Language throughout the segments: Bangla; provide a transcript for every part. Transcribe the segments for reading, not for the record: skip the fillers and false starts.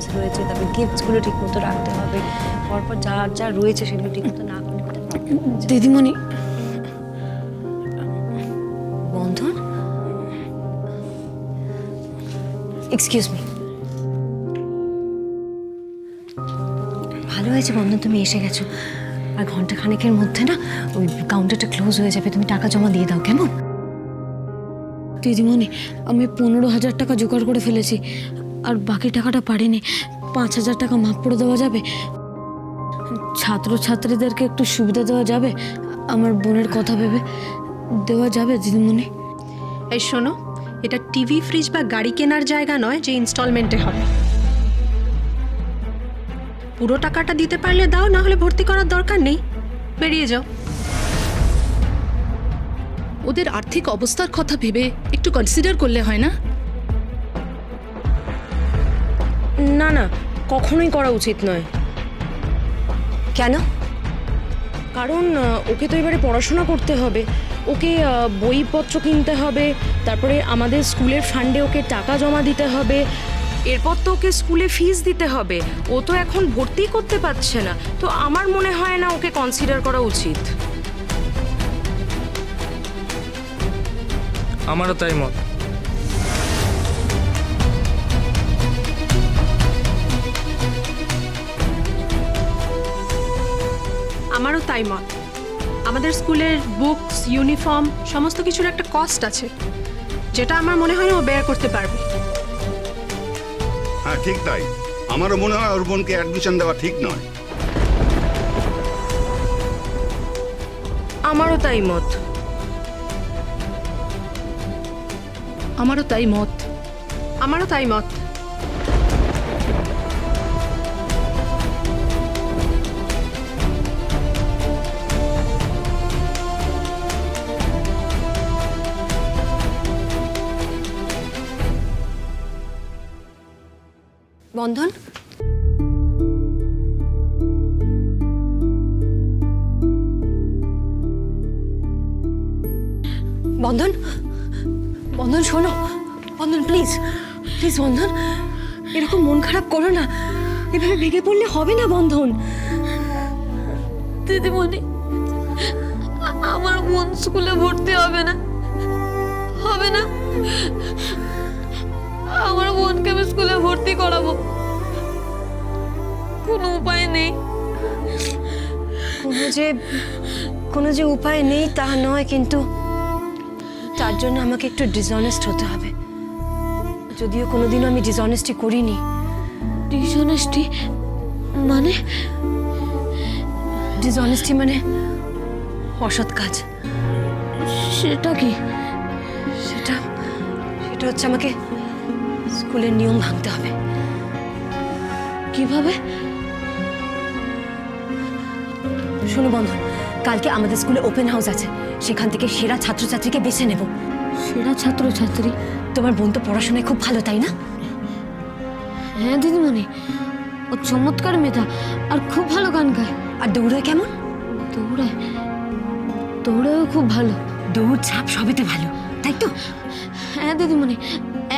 এক্সামস রয়েছে, তারপর গিফটসগুলো ঠিক মতো রাখতে হবে, পরপর যা যা রয়েছে সেগুলো ঠিক মতো না করলে দিদিমণি, বন্ধন, এক্সকিউজ মি। ভালো হয়েছে বন্ধন তুমি এসে গেছো, আর ঘন্টা খানেকের মধ্যে না ওই কাউন্টারটা ক্লোজ হয়ে যাবে, তুমি টাকা জমা দিয়ে দাও কেমন? দিদিমণি আমি 15,000 টাকা জোগাড় করে ফেলেছি, আর বাকি টাকাটা পারিনি। 5,000 টাকা মাফ করে দেওয়া যাবে? ছাত্রছাত্রীদেরকে একটু সুবিধা দেওয়া যাবে? আমার বোনের কথা ভেবে দেওয়া যাবে দিদিমণি? এই শোনো, এটা টিভি, ফ্রিজ বা গাড়ি কেনার জায়গা নয় যে ইনস্টলমেন্টে হবে। পুরো টাকাটা দিতে পারলে দাও, না হলে ভর্তি করার দরকার নেই, বেরিয়ে যাও। ওদের আর্থিক অবস্থার কথা ভেবে একটু কনসিডার করলে হয় না? না না, কখনোই করা উচিত নয়। কেন? কারণ ওকে তো এবারে পড়াশোনা করতে হবে, ওকে বইপত্র কিনতে হবে, তারপরে আমাদের স্কুলের ফান্ডে ওকে টাকা জমা দিতে হবে, এরপর তো ওকে স্কুলে ফিস দিতে হবে। ও তো এখন ভর্তি করতে পারছে না, তো আমার মনে হয় না ওকে কনসিডার করা উচিত। আমারও তাই মত। আমারও তাই মত। আমাদের স্কুলের বুকস, ইউনিফর্ম সমস্ত কিছুর একটা কস্ট আছে, যেটা আমার মনে হয় না ও বেয়ার করতে পারবে। হ্যাঁ ঠিক তাই, আমারও মনে হয় ওর বোনকে অ্যাডমিশন দেওয়া ঠিক নয়। আমারও তাই মত। আমারও তাই মত। আমারও তাই মত। বন্ধন, বন্ধন, বন্ধন শোনো, বন্ধন প্লিজ, প্লিজ বন্ধন, এরকম মন খারাপ করো না, এভাবে ভেঙে পড়লে হবে না বন্ধন। দিদিমণি আমার বোন স্কুলে ভর্তি হবে না, হবে না। আমার বোনকে আমি স্কুলে ভর্তি করাবো, কোনো উপায় নেই। কোনো যে উপায় নেই তা নয়, কিন্তু তার জন্য আমাকে একটু ডিসঅনেস্ট হতে হবে, যদিও কোনোদিনও আমি ডিসঅনেস্টি করিনি। ডিসঅনেস্টি মানে? ডিসঅনেস্টি মানে অসৎ কাজ। সেটা কি? সেটা সেটা হচ্ছে আমাকে স্কুলের নিয়ম ভাঙতে হবে। কিভাবে? শোনো বন্ধন, কালকে আমাদের স্কুলে ওপেন হাউস আছে, সেখান থেকে সেরা ছাত্রছাত্রীকে বেছে নেব। সেরা ছাত্রছাত্রী? তোমার বোন তো পড়াশোনায় খুব ভালো, তাই না? হ্যাঁ দিদিমণি, ও চমৎকার মেধা, আর খুব ভালো গান গায়। আর দৌড়ায় কেমন? দৌড়ায়? দৌড়ায়ও খুব ভালো। দৌড় ঝাঁপ সবেতে ভালো, তাই তো? হ্যাঁ দিদিমণি,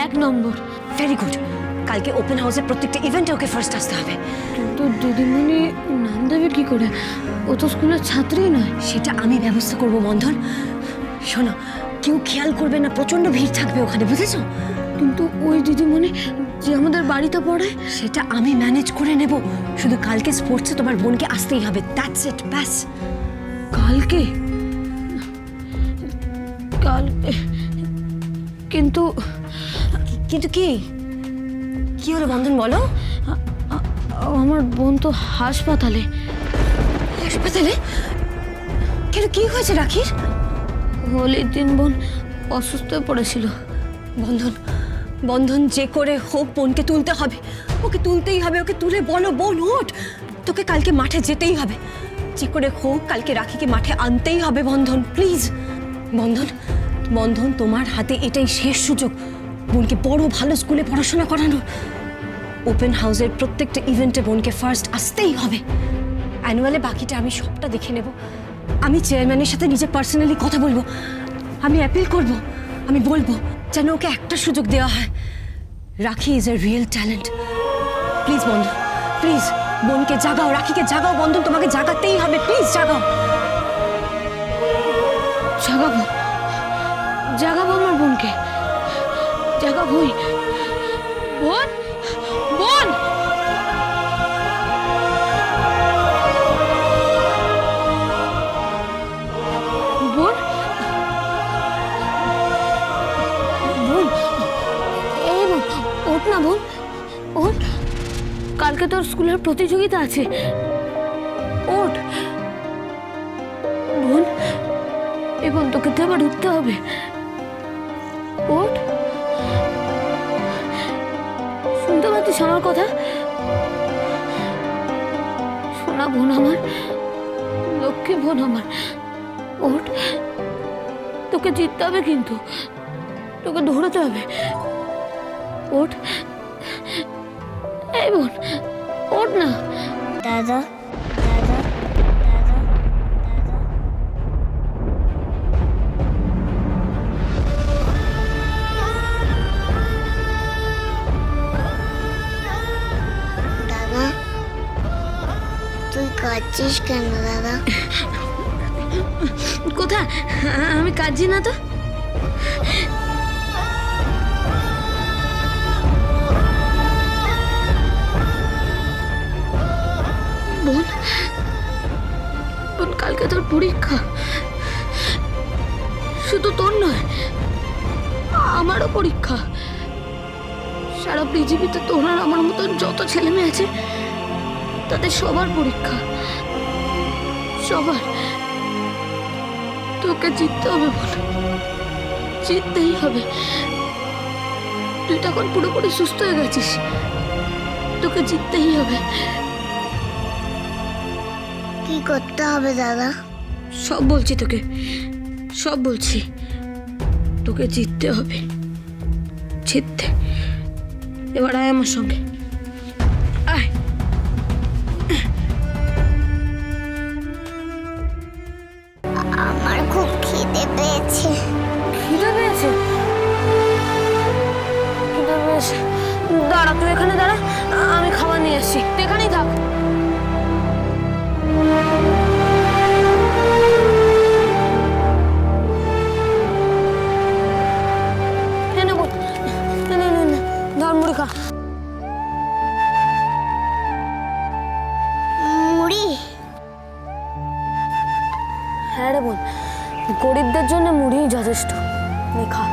1 নম্বর। Very good. কালকে ওপেন হাউসের প্রত্যেকটা ইভেন্টে ওকে ফার্স্ট আসতে হবে। কিন্তু দিদিমণি নাম দেবে কি করে? ও তো স্কুলের ছাত্রী নয়। সেটা আমি ব্যবস্থা করব বন্ধন। শোনো, কেউ খেয়াল করবে না, প্রচন্ড ভিড় থাকবে ওখানে, বুঝেছো? কিন্তু ওই দিদিমণি যে আমাদের বাড়িতে পড়ে, সেটা আমি ম্যানেজ করে নেব। শুধু কালকে স্পোর্টসে তোমার বোনকে আসতেই হবে, দ্যাটস ইট, ব্যাস। কালকে? কাল? কিন্তু কিন্তু কি কি হলো বন্ধন, বলো? আমার বোন তো হাসপাতালে। হাসপাতালে? কেন, কি হয়েছে রাখির? হোলির দিন বোন অসুস্থ হয়ে পড়েছিল। বন্ধন, বন্ধন, যে করে হোক বোনকে তুলতে হবে, ওকে তুলতেই হবে। ওকে তুলে বলো, বোন ওঠ, তোকে কালকে মাঠে যেতেই হবে। যে করে হোক কালকে রাখিকে মাঠে আনতেই হবে বন্ধন, প্লিজ। বন্ধন, বন্ধন, তোমার হাতে এটাই শেষ সুযোগ বোনকে বড় ভালো স্কুলে পড়াশোনা করানোর। ওপেন হাউসের প্রত্যেকটা ইভেন্টে বোনকে ফার্স্ট আসতেই হবে। অ্যানুয়ালে বাকিটা আমি সবটা দেখে নেব। আমি চেয়ারম্যানের সাথে নিজে পার্সোনালি কথা বলবো, আমি অ্যাপিল করব, আমি বলবো যেন ওকে একটা সুযোগ দেওয়া হয়। রাখি is a real talent, please please Bandhan, please বোনকে জাগাও, রাখিকে জাগাও বন্ধন, তোমাকে জাগাতেই হবে, প্লিজ জাগাও। জাগাবো, জাগাবো আমার বোনকে, জাগাবোই। বোন, বোন, বোন, বোন, এই বোন, ওঠ না বোন, ওঠ। কালকে তোর স্কুলের প্রতিযোগিতা আছে, ওঠ বোন। এই বোন, তোকে তো আবার উঠতে হবে, ওঠ। শুনতে পাচ্ছিস আমার কথা? শোনা বোন আমার, লক্ষ্মী বোন আমার, ওঠ। তোকে জিততে হবে কিন্তু, তোকে দৌড়াতে হবে, ওঠ। এই বোন, ওঠ না। দাদা, দাদা, দাদা, দাদা। দাদা, তুই কাঁদছিস কেন দাদা? কোথায়? আমি কাঁদছি না তো। বোন, বোন, কালকে তোর পরীক্ষা, শুধু তোর নয় আমারও পরীক্ষা। সারা পৃথিবীতে তোর আর আমার মতন যত ছেলে মেয়ে আছে তাদের সবার পরীক্ষা, সবার। তোকে জিততে হবে বোন, জিততেই হবে। তুই তখন পুরোপুরি সুস্থ হয়ে গেছিস, তোকে জিততেই হবে। কি করতে হবে দাদা? সব বলছি তোকে, সব বলছি। তোকে জিততে হবে, জিততে। এবার আয় আমার সঙ্গে, আয়। আমার খুব খিদে পেয়েছে। খিদে পেয়েছে? খিদে পেয়েছে? দাঁড়া, তুই এখানে দাঁড়া, আমি খাবার নিয়ে আসছি, তুই এখানেই থাক। নে, নে বোন, নে, নে, নে, নে, ধর মুড়ি খা। মুড়ি? হ্যাঁ রে বোন, গরিবদের জন্য মুড়িই যথেষ্ট, নে খা।